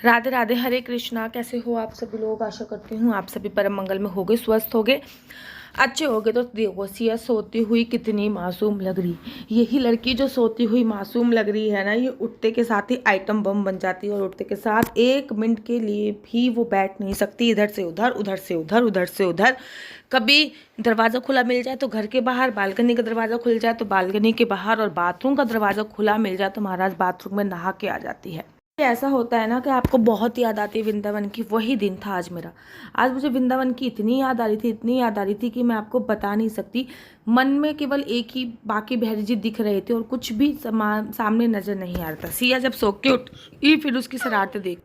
राधे राधे, हरे कृष्णा। कैसे हो आप सभी लोग? आशा करती हूँ आप सभी परम मंगल में होगे, स्वस्थ होगे, अच्छे होगे। तो देखो सिया सोती हुई कितनी मासूम लग रही। यही लड़की जो सोती हुई मासूम लग रही है ना, ये उठते के साथ ही आइटम बम बन जाती है और उठते के साथ 1 मिनट के लिए भी वो बैठ नहीं सकती। इधर से उधर, उधर से उधर, उधर से उधर। कभी दरवाज़ा खुला मिल जाए तो घर के बाहर, बालकनी का दरवाज़ा खुल जाए तो बालकनी के बाहर, और बाथरूम का दरवाज़ा खुला मिल जाए तो महाराज बाथरूम में नहा के आ जाती है। ऐसा होता है ना कि आपको बहुत याद आती है वृंदावन की। वही दिन था आज मेरा। आज मुझे वृंदावन की इतनी याद आ रही थी, इतनी याद आ रही थी कि मैं आपको बता नहीं सकती। मन में केवल एक ही बाकी बिहारी जी दिख रहे थे और कुछ भी सामने नजर नहीं आ रहा था। सिया जब सो के उठी फिर उसकी शरारतें देख।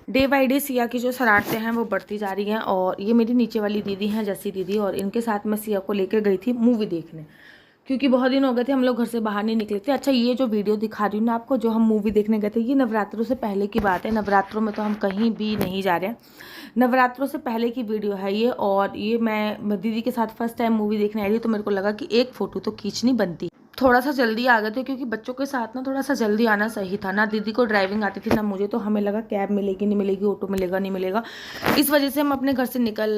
डे बाई डे सिया की जो शरारतें हैं वो बढ़ती जा रही हैं। और ये मेरी नीचे वाली दीदी हैं, जैसी दीदी, और इनके साथ मैं सिया को लेकर गई थी मूवी देखने, क्योंकि बहुत दिन हो गए थे हम लोग घर से बाहर नहीं निकले थे। अच्छा, ये जो वीडियो दिखा रही हूँ ना आपको, जो हम मूवी देखने गए थे, ये नवरात्रों से पहले की बात है। नवरात्रों में तो हम कहीं भी नहीं जा रहे हैं, नवरात्रों से पहले की वीडियो है ये। और ये मैं दीदी के साथ फर्स्ट टाइम मूवी देखने आई थी, तो मेरे को लगा कि एक फ़ोटो तो खींचनी बनती। थोड़ा सा जल्दी आ गए थे क्योंकि बच्चों के साथ ना थोड़ा सा जल्दी आना सही था। ना दीदी को ड्राइविंग आती थी ना मुझे, तो हमें लगा कैब मिलेगी नहीं मिलेगी, ऑटो मिलेगा नहीं मिलेगा। इस वजह से हम अपने घर से निकल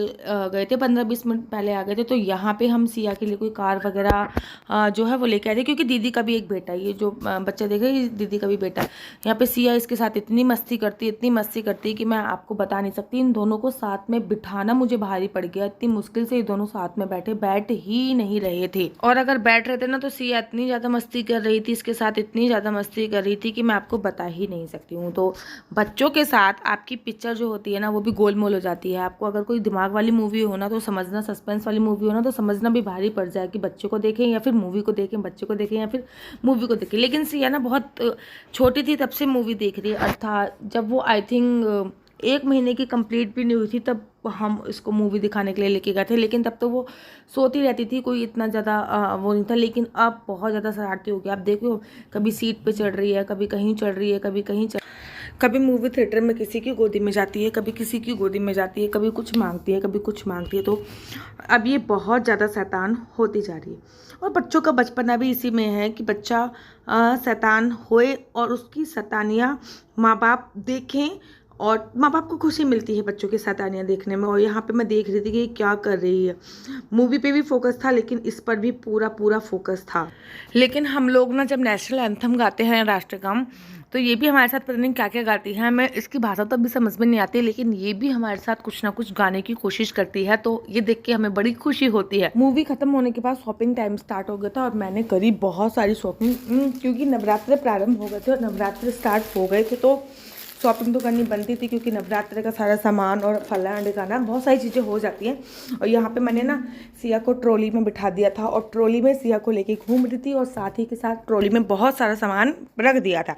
गए थे, 15-20 मिनट पहले आ गए थे। तो यहाँ पे हम सिया के लिए कोई कार वगैरह जो है वो लेके आए थे, क्योंकि दीदी का भी एक बेटा है। ये जो बच्चा देखे, ये दीदी का भी बेटा है। यहाँ पे सिया इसके साथ इतनी मस्ती करती कि मैं आपको बता नहीं सकती। इन दोनों को साथ में बिठाना मुझे भारी पड़ गया। इतनी मुश्किल से ये दोनों साथ में बैठ ही नहीं रहे थे। और अगर बैठ रहे थे ना तो सिया इतनी ज़्यादा मस्ती कर रही थी इसके साथ, इतनी ज़्यादा मस्ती कर रही थी कि मैं आपको बता ही नहीं सकती हूँ। तो बच्चों के साथ आपकी पिक्चर जो होती है ना वो भी गोलमोल हो जाती है। आपको अगर कोई दिमाग वाली मूवी हो ना तो समझना, सस्पेंस वाली मूवी हो ना तो समझना भी भारी पड़ जाए कि बच्चों को देखें या फिर मूवी को देखें, बच्चों को देखें या फिर मूवी को देखें। लेकिन सिया ना बहुत छोटी थी तब से मूवी देख रही है। अर्थात जब वो आई थिंक 1 महीने की कंप्लीट भी नहीं हुई थी तब हम इसको मूवी दिखाने के लिए लेके गए थे। लेकिन तब तो वो सोती रहती थी, कोई इतना ज़्यादा वो नहीं था। लेकिन अब बहुत ज़्यादा शरारती हो गई। आप देखो, कभी सीट पे चढ़ रही है, कभी कहीं चढ़ रही है, कभी कहीं कभी मूवी थिएटर में किसी की गोदी में जाती है, कभी किसी की गोदी में जाती है, कभी कुछ मांगती है, कभी कुछ मांगती है। तो अब ये बहुत ज़्यादा शैतान होती जा रही है। और बच्चों का बचपना भी इसी में है कि बच्चा शैतान होए और उसकी शैतानियाँ माँ बाप देखें, और माँ बाप को खुशी मिलती है बच्चों की शैतानियाँ देखने में। और यहाँ पे मैं देख रही थी कि ये क्या कर रही है। मूवी पे भी फोकस था लेकिन इस पर भी पूरा पूरा फोकस था। लेकिन हम लोग ना जब नेशनल एंथम गाते हैं, राष्ट्रगान, तो ये भी हमारे साथ पता नहीं क्या क्या गाती है। हमें इसकी भाषा तो अभी समझ में नहीं आती, लेकिन ये भी हमारे साथ कुछ ना कुछ गाने की कोशिश करती है। तो ये देख के हमें बड़ी खुशी होती है। मूवी खत्म होने के बाद शॉपिंग टाइम स्टार्ट हो गया था और मैंने करी बहुत सारी शॉपिंग, क्योंकि नवरात्र प्रारंभ हो गए थे और नवरात्र स्टार्ट हो गए थे। तो शॉपिंग तो करनी बनती थी, क्योंकि नवरात्र का सारा सामान और फलाना ढिकाना बहुत सारी चीज़ें हो जाती हैं। और यहाँ पे मैंने ना सिया को ट्रॉली में बिठा दिया था और ट्रॉली में सिया को लेके घूम रही थी, और साथ ही के साथ ट्रॉली में बहुत सारा सामान रख दिया था।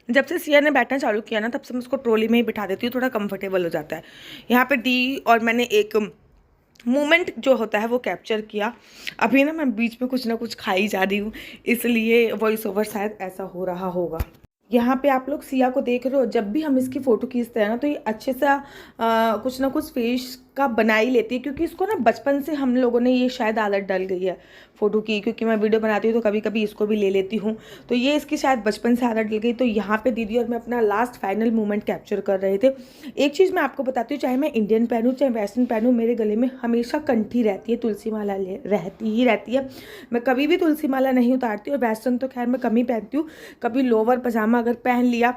जब से सिया ने बैठना चालू किया ना तब से मैं उसको ट्रॉली में ही बिठा देती हूँ, थोड़ा कंफर्टेबल हो जाता है। यहाँ पे दी और मैंने एक मोमेंट जो होता है वो कैप्चर किया। अभी ना मैं बीच में कुछ ना कुछ खाई जा रही हूँ, इसलिए वॉइस ओवर शायद ऐसा हो रहा होगा। यहाँ पे आप लोग सिया को देख रहे हो, जब भी हम इसकी फ़ोटो खींचते हैं ना तो ये अच्छे सा कुछ ना कुछ फेस का बना ही लेती है, क्योंकि इसको ना बचपन से हम लोगों ने ये शायद आदत डल गई है फ़ोटो की। क्योंकि मैं वीडियो बनाती हूँ तो कभी कभी इसको भी ले लेती हूँ, तो ये इसकी शायद बचपन से आदत डल गई। तो यहाँ पे दीदी और मैं अपना लास्ट फाइनल मोमेंट कैप्चर कर रहे थे। एक चीज़ मैं आपको बताती हूँ, चाहे मैं इंडियन पहनूँ चाहे वेस्टर्न पहनूँ, मेरे गले में हमेशा कंठी रहती है, तुलसी माला रहती ही रहती है। मैं कभी भी तुलसी माला नहीं उतारती। और वेस्टर्न तो खैर मैं कम ही पहनती हूँ, कभी लोअर पजामा अगर पहन लिया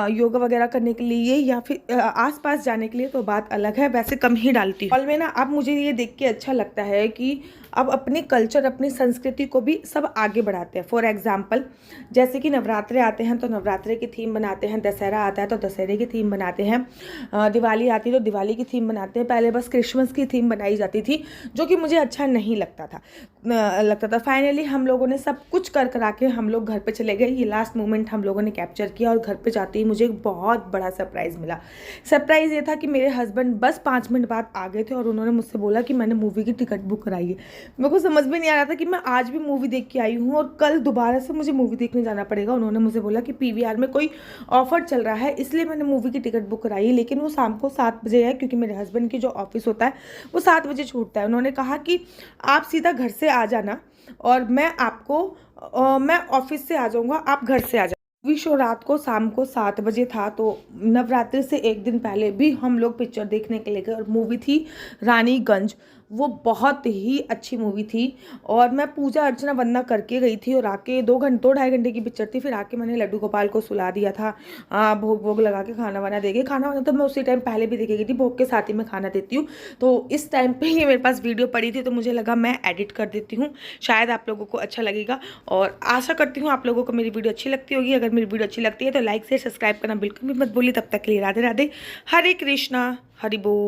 योगा वगैरह करने के लिए या फिर आसपास जाने के लिए तो बात अलग है, वैसे कम ही डालती हूँ। में ना अब मुझे ये देख के अच्छा लगता है कि अब अपनी कल्चर, अपनी संस्कृति को भी सब आगे बढ़ाते हैं। फॉर एग्जाम्पल, जैसे कि नवरात्रे आते हैं तो नवरात्रे की थीम बनाते हैं, दशहरा आता है तो दशहरे की थीम बनाते हैं, दिवाली आती है तो दिवाली की थीम बनाते हैं। पहले बस क्रिसमस की थीम बनाई जाती थी, जो कि मुझे अच्छा नहीं लगता था। फाइनली हम लोगों ने सब कुछ कर करा के हम लोग घर पे चले गए। ये लास्ट मोमेंट हम लोगों ने कैप्चर किया और घर पे जाते ही मुझे एक बहुत बड़ा सरप्राइज़ मिला। सरप्राइज़ ये था कि मेरे हस्बैंड बस 5 मिनट बाद आ गए थे और उन्होंने मुझसे बोला कि मैंने मूवी की टिकट बुक कराई है। मेरे को समझ में नहीं आ रहा था कि मैं आज भी मूवी देख के आई हूँ और कल दोबारा से मुझे मूवी देखने जाना पड़ेगा। उन्होंने मुझे बोला कि पीवीआर में कोई ऑफर चल रहा है, इसलिए मैंने मूवी की टिकट बुक कराई है, लेकिन वो शाम को 7 बजे है, क्योंकि मेरे हस्बैंड की जो ऑफिस होता है वो 7 बजे छूटता है। उन्होंने कहा कि आप सीधा घर से आ जाना और मैं ऑफिस से आ जाऊँगा, आप घर से आ जाना। मूवी शो रात को शाम को 7 बजे था, तो नवरात्रि से एक दिन पहले भी हम लोग पिक्चर देखने के लिए गए और मूवी थी रानीगंज। वो बहुत ही अच्छी मूवी थी और मैं पूजा अर्चना वंदना करके गई थी और आके 2 ढाई घंटे की पिक्चर थी। फिर आके मैंने लड्डू गोपाल को सुला दिया था, भोग वोग लगा के खाना वाना दे के। खाना वाना तो मैं उसी टाइम पहले भी देके गई थी, भोग के साथ ही मैं खाना देती हूँ। तो इस टाइम पे ही मेरे पास वीडियो पड़ी थी, तो मुझे लगा मैं एडिट कर देती हूँ, शायद आप लोगों को अच्छा लगेगा। और आशा करती हूँ आप लोगों को मेरी वीडियो अच्छी लगती होगी। अगर मेरी वीडियो अच्छी लगती है तो लाइक से सब्सक्राइब करना बिल्कुल भी मत भूलिए। तब तक के लिए राधे राधे, हरे कृष्णा, हरि बोल।